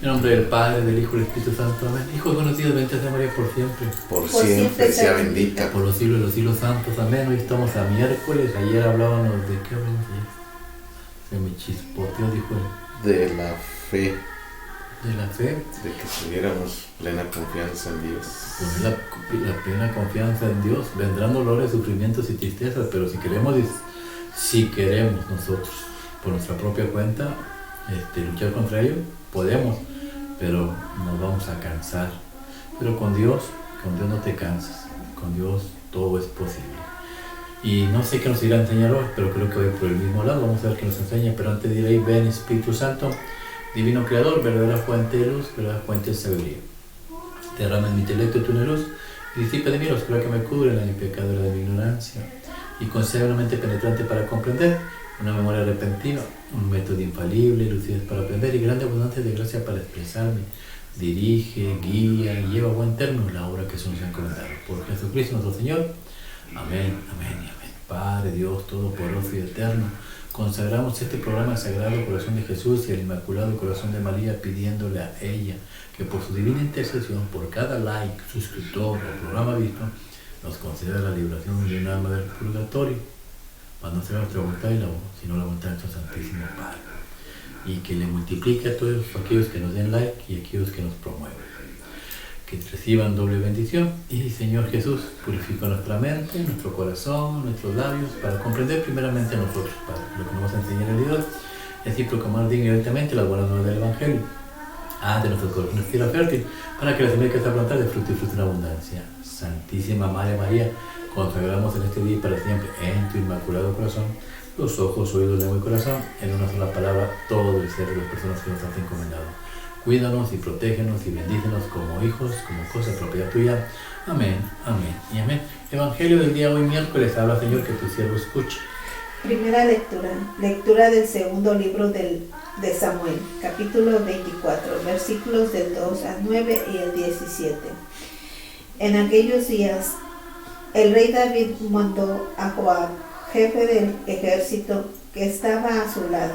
En nombre del Padre, del Hijo y del Espíritu Santo. Amén. Hijo conocido, bendita sea María por siempre. Por siempre sea bendita. Por los siglos de los siglos santos. Amén. Hoy estamos a miércoles. Ayer hablábamos de qué hablamos ayer. Se me chispoteó, dijo él. De la fe. De la fe. De que tuviéramos plena confianza en Dios. Pues la plena confianza en Dios. Vendrán dolores, sufrimientos y tristezas, pero si queremos nosotros, por nuestra propia cuenta, luchar contra ello, podemos, pero nos vamos a cansar. Pero con Dios no te cansas. Con Dios todo es posible. Y no sé qué nos irá a enseñar hoy, pero creo que hoy por el mismo lado vamos a ver qué nos enseña. Pero antes diré, ven Espíritu Santo, Divino Creador, verdadera fuente de luz, verdadera fuente de sabiduría. Derrama en mi intelecto tu luz y disipa de mí la oscuridad que me cubre, la pecadora de mi ignorancia. Y concede una mente penetrante para comprender, una memoria repentina, un método infalible, lucidez para aprender y grande abundancia de gracia para expresarme. Dirige, guía y lleva a buen término la obra que se nos ha encomendado. Por Jesucristo nuestro Señor. Amén, amén y amén. Padre Dios Todopoderoso y Eterno, consagramos este programa al Sagrado Corazón de Jesús y al Inmaculado Corazón de María, pidiéndole a ella que por su divina intercesión, por cada like, suscriptor o programa visto, nos conceda la liberación de un alma del purgatorio, para no ser nuestra voluntad y la voz, sino la voluntad de nuestro Santísimo Padre, y que le multiplique a todos aquellos que nos den like y a aquellos que nos promueven, que reciban doble bendición. Y Señor Jesús, purifica nuestra mente, nuestro corazón, nuestros labios, para comprender primeramente a nosotros, Padre, lo que nos vas a enseñar el Dios, y así proclamar digna y directamente las buenas nuevas del Evangelio. De nuestros corazones tierra fértil, para que la semilla que está plantada dé fruto y fruto en abundancia. Santísima Madre María, consagramos en este día y para siempre en tu inmaculado corazón los ojos, oídos, lengua y corazón, en una sola palabra, todo el ser de las personas que nos han encomendado. Cuídanos y protégenos y bendícenos como hijos, como cosa propia tuya. Amén, amén y amén. Evangelio del día hoy miércoles. Habla, Señor, que tu siervo escuche. Primera lectura. Lectura del segundo libro de Samuel, capítulo 24, versículos del 2 al 9 y el 17. En aquellos días, el rey David mandó a Joab, jefe del ejército que estaba a su lado,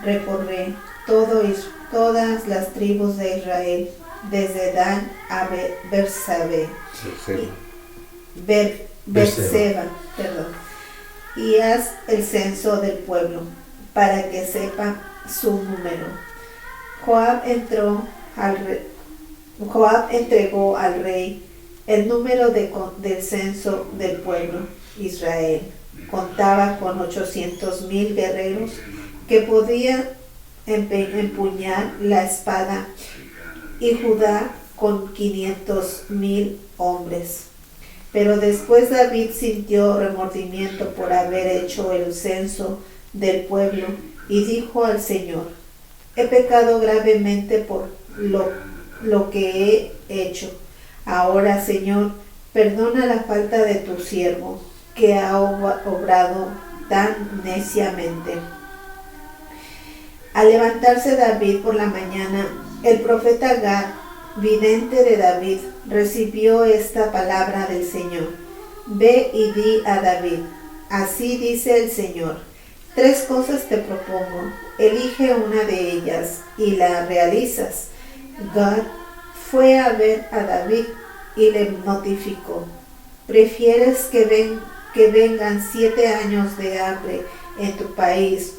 recorrer todas las tribus de Israel, desde Dan a Berseba, y haz el censo del pueblo, para que sepa su número. Joab entregó al rey el número del censo del pueblo. Israel contaba con 800,000 guerreros que podían empuñar la espada, y Judá con 500,000 hombres. Pero después David sintió remordimiento por haber hecho el censo del pueblo y dijo al Señor: he pecado gravemente por lo que he hecho. Ahora, Señor, perdona la falta de tu siervo, que ha obrado tan neciamente. Al levantarse David por la mañana, el profeta Gad, vidente de David, recibió esta palabra del Señor: ve y di a David, así dice el Señor, 3 cosas te propongo, elige una de ellas y la realizas. Gad fue a ver a David y le notificó: ¿prefieres que vengan 7 años de hambre en tu país,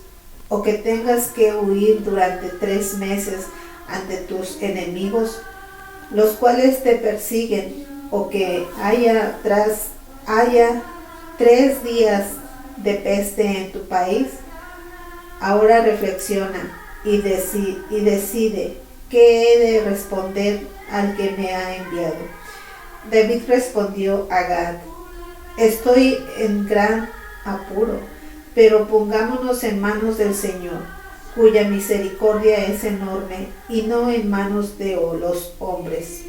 o que tengas que huir durante 3 meses ante tus enemigos, los cuales te persiguen, o que haya 3 días de peste en tu país? Ahora reflexiona y decide qué he de responder al que me ha enviado. David respondió a Gad: estoy en gran apuro, pero pongámonos en manos del Señor, cuya misericordia es enorme, y no en manos de los hombres.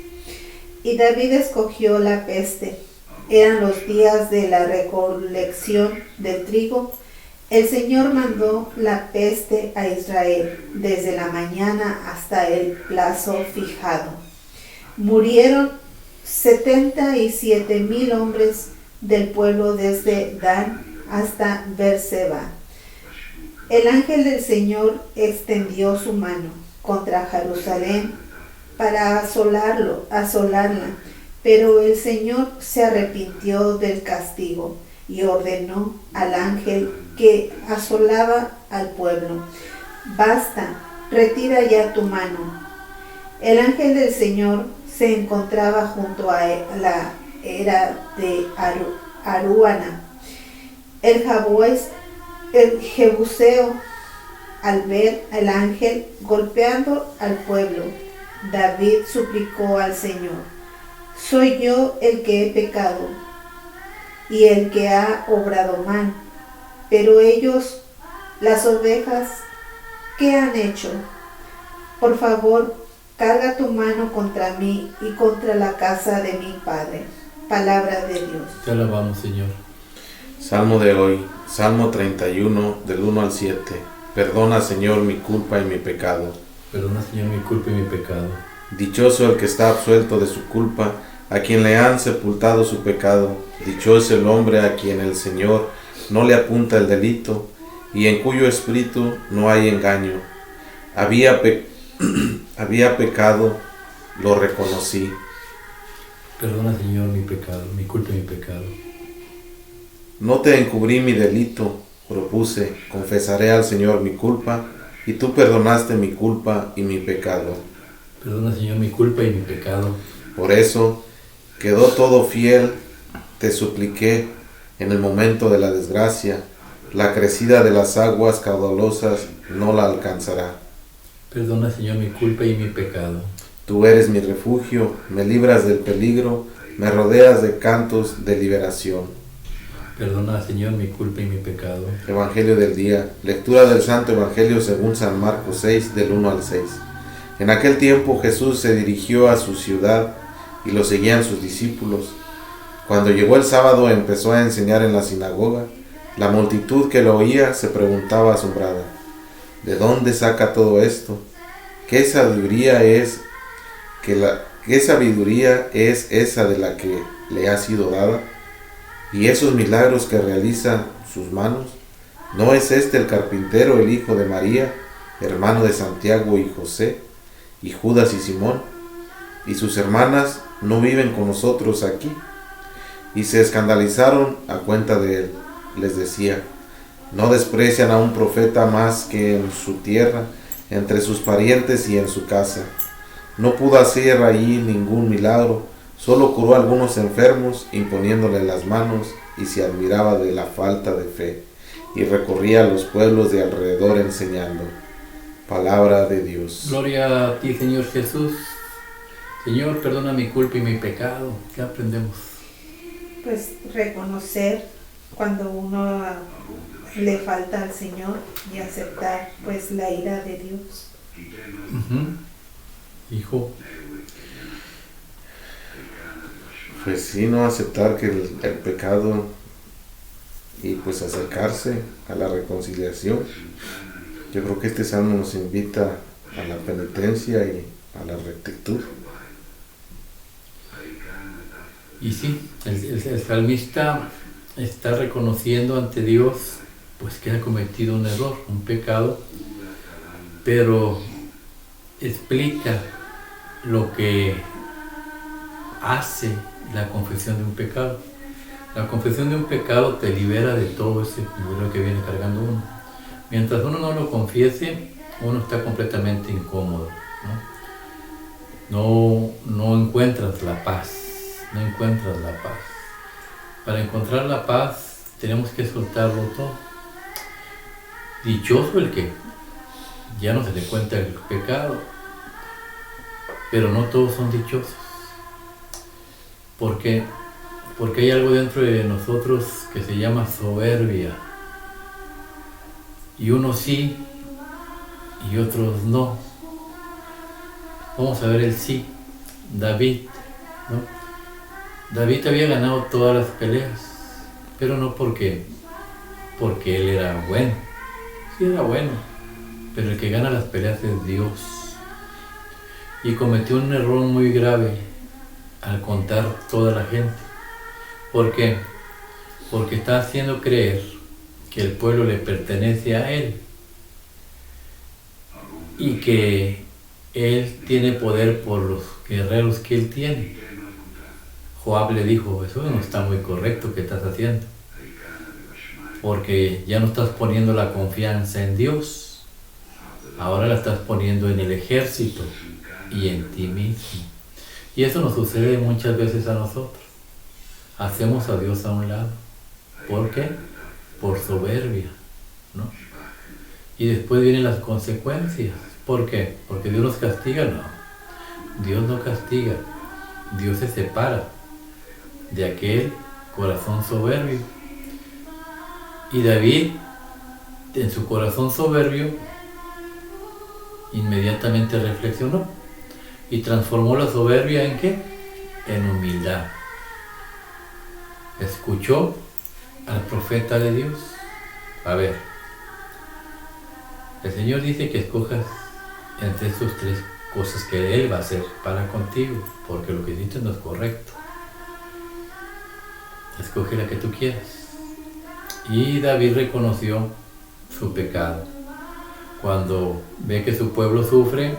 Y David escogió la peste. Eran los días de la recolección del trigo. El Señor mandó la peste a Israel desde la mañana hasta el plazo fijado. Murieron 77,000 hombres del pueblo desde Dan hasta Berseba. El ángel del Señor extendió su mano, contra Jerusalén para asolarla, pero el Señor se arrepintió del castigo y ordenó al ángel que asolaba al pueblo: basta, retira ya tu mano. El ángel del Señor se encontraba junto a la era de Aruana. El Jebuseo, al ver al ángel golpeando al pueblo, David suplicó al Señor: soy yo el que he pecado y el que ha obrado mal, pero ellos, las ovejas, ¿qué han hecho? Por favor, carga tu mano contra mí y contra la casa de mi padre. Palabra de Dios. Te alabamos, Señor. Salmo de hoy, Salmo 31, del 1 al 7. Perdona, Señor, mi culpa y mi pecado. Perdona, Señor, mi culpa y mi pecado. Dichoso el que está absuelto de su culpa, a quien le han sepultado su pecado. Dichoso el hombre a quien el Señor no le apunta el delito, y en cuyo espíritu no hay engaño. Había pecado, lo reconocí. Perdona, Señor, mi pecado, mi culpa y mi pecado. No te encubrí mi delito, propuse, confesaré al Señor mi culpa, y tú perdonaste mi culpa y mi pecado. Perdona, Señor, mi culpa y mi pecado. Por eso quedó todo fiel, te supliqué en el momento de la desgracia, la crecida de las aguas caudalosas no la alcanzará. Perdona, Señor, mi culpa y mi pecado. Tú eres mi refugio, me libras del peligro, me rodeas de cantos de liberación. Perdona, Señor, mi culpa y mi pecado. Evangelio del día, lectura del Santo Evangelio según San Marcos 6, del 1 al 6. En aquel tiempo Jesús se dirigió a su ciudad y lo seguían sus discípulos. Cuando llegó el sábado empezó a enseñar en la sinagoga. La multitud que lo oía se preguntaba asombrada: ¿de dónde saca todo esto? ¿Qué sabiduría es esa de la que le ha sido dada? ¿Y esos milagros que realiza sus manos? ¿No es este el carpintero, el hijo de María, hermano de Santiago y José, y Judas y Simón? ¿Y sus hermanas no viven con nosotros aquí? Y se escandalizaron a cuenta de él. Les decía: ¿no desprecian a un profeta más que en su tierra, entre sus parientes y en su casa? No pudo hacer allí ningún milagro, solo curó a algunos enfermos imponiéndole las manos, y se admiraba de la falta de fe, y recorría a los pueblos de alrededor enseñando. Palabra de Dios. Gloria a ti, Señor Jesús. Señor, perdona mi culpa y mi pecado. ¿Qué aprendemos? Pues reconocer cuando uno le falta al Señor y aceptar pues la ira de Dios. Hijo. Pues sí, no aceptar que el pecado, y pues acercarse a la reconciliación. Yo creo que este salmo nos invita a la penitencia y a la rectitud. Y sí, el salmista está reconociendo ante Dios pues que ha cometido un error, un pecado, pero explica lo que hace la confesión de un pecado. La confesión de un pecado te libera de todo ese peligro que viene cargando uno. Mientras uno no lo confiese, uno está completamente incómodo, no encuentras la paz. No encuentras la paz. Para encontrar la paz tenemos que soltarlo todo. Dichoso el que ya no se le cuenta el pecado, pero no todos son dichosos. ¿Por qué? Porque hay algo dentro de nosotros que se llama soberbia, y unos sí y otros no. Vamos a ver el sí. David, ¿no? David había ganado todas las peleas, pero no porque él era bueno. Sí era bueno, pero el que gana las peleas es Dios. Y cometió un error muy grave al contar toda la gente. ¿Por qué? Porque está haciendo creer que el pueblo le pertenece a él y que Él tiene poder por los guerreros que él tiene. Joab le dijo, eso no está muy correcto que estás haciendo, porque ya no estás poniendo la confianza en Dios, ahora la estás poniendo en el ejército y en ti mismo. Y eso nos sucede muchas veces a nosotros. Hacemos a Dios a un lado. ¿Por qué? Por soberbia, ¿no? Y después vienen las consecuencias. ¿Por qué? ¿Porque Dios nos castiga? No. Dios no castiga. Dios se separa de aquel corazón soberbio. Y David, en su corazón soberbio, inmediatamente reflexionó y transformó la soberbia ¿en qué? En humildad. Escuchó al profeta de Dios. A ver, el Señor dice que escojas entre estas tres cosas que Él va a hacer para contigo, porque lo que hiciste no es correcto. Escoge la que tú quieras. Y David reconoció su pecado. Cuando ve que su pueblo sufre,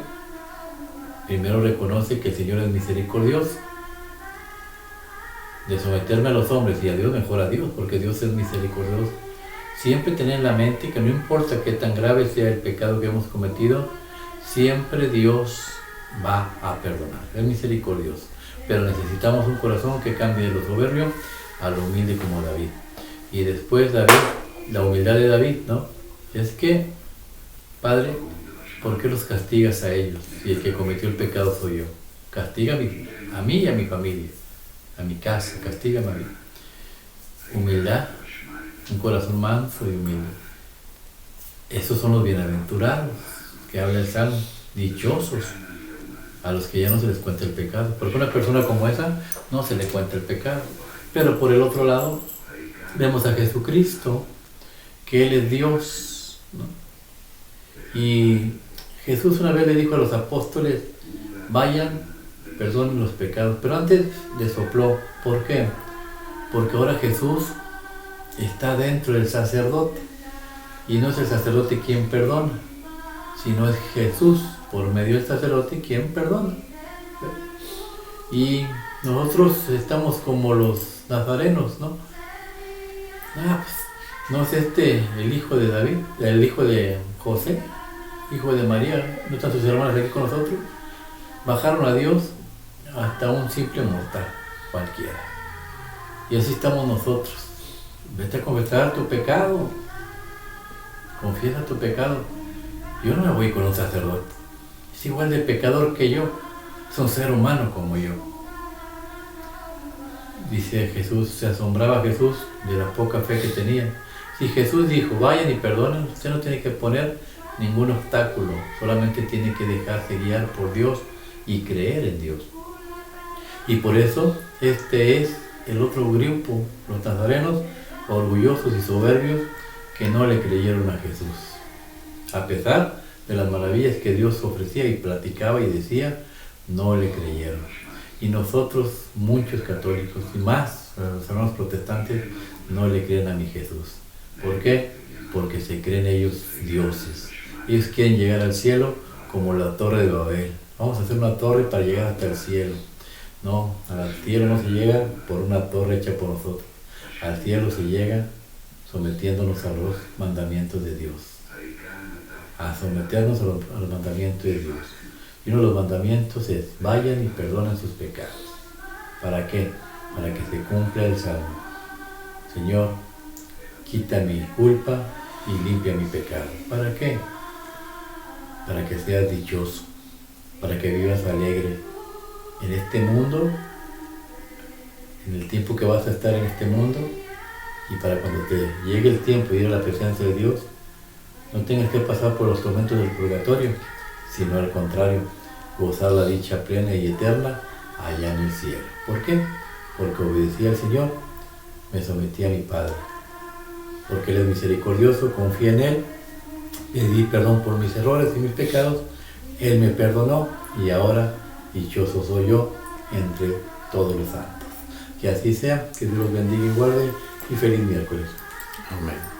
primero reconoce que el Señor es misericordioso. De someterme a los hombres y a Dios, mejor a Dios, porque Dios es misericordioso. Siempre tener en la mente que no importa qué tan grave sea el pecado que hemos cometido, siempre Dios va a perdonar. Es misericordioso. Pero necesitamos un corazón que cambie de lo soberbio a lo humilde como David. Y después David, la humildad de David, ¿no? Es que, Padre, ¿por qué los castigas a ellos si el que cometió el pecado soy yo? Castígame a mí y a mi familia, a mi casa, castígame a mí. Humildad, un corazón manso y humilde. Esos son los bienaventurados que habla el Salmo, dichosos a los que ya no se les cuenta el pecado, porque una persona como esa no se le cuenta el pecado. Pero por el otro lado vemos a Jesucristo, que Él es Dios, ¿no? Y Jesús una vez le dijo a los apóstoles, vayan, perdonen los pecados, pero antes les sopló. ¿Por qué? Porque ahora Jesús está dentro del sacerdote, y no es el sacerdote quien perdona, sino es Jesús por medio del sacerdote quien perdona. Y nosotros estamos como los nazarenos, ¿no? No es el hijo de David, el hijo de José, hijo de María, no están sus hermanas aquí con nosotros. Bajaron a Dios hasta un simple mortal, cualquiera. Y así estamos nosotros. Vete a confesar tu pecado. Confiesa tu pecado. Yo no me voy con un sacerdote. Es igual de pecador que yo. Es un ser humano como yo. Dice Jesús, se asombraba Jesús de la poca fe que tenía. Si Jesús dijo, vayan y perdonen, usted no tiene que poner ningún obstáculo. Solamente tiene que dejarse guiar por Dios y creer en Dios. Y por eso este es el otro grupo, los nazarenos, orgullosos y soberbios, que no le creyeron a Jesús. A pesar de las maravillas que Dios ofrecía y platicaba y decía, no le creyeron. Y nosotros, muchos católicos, y más los hermanos protestantes, no le creen a mi Jesús. ¿Por qué? Porque se creen ellos dioses. Ellos quieren llegar al cielo como la torre de Babel. Vamos a hacer una torre para llegar hasta el cielo. No, al cielo no se llega por una torre hecha por nosotros. Al cielo se llega sometiéndonos a los mandamientos de Dios. A someternos a los mandamientos de Dios. Y uno de los mandamientos es, vayan y perdonen sus pecados. ¿Para qué? Para que se cumpla el Salmo. Señor, quita mi culpa y limpia mi pecado. ¿Para qué? Para que seas dichoso, para que vivas alegre en este mundo, en el tiempo que vas a estar en este mundo, y para cuando te llegue el tiempo de ir a la presencia de Dios, no tengas que pasar por los tormentos del purgatorio, sino al contrario, gozar la dicha plena y eterna allá en el cielo. ¿Por qué? Porque obedecí al Señor, me sometí a mi Padre. Porque Él es misericordioso, confía en Él, pedí perdón por mis errores y mis pecados, Él me perdonó y ahora dichoso soy yo entre todos los santos. Que así sea, que Dios los bendiga y guarde y feliz miércoles. Amén.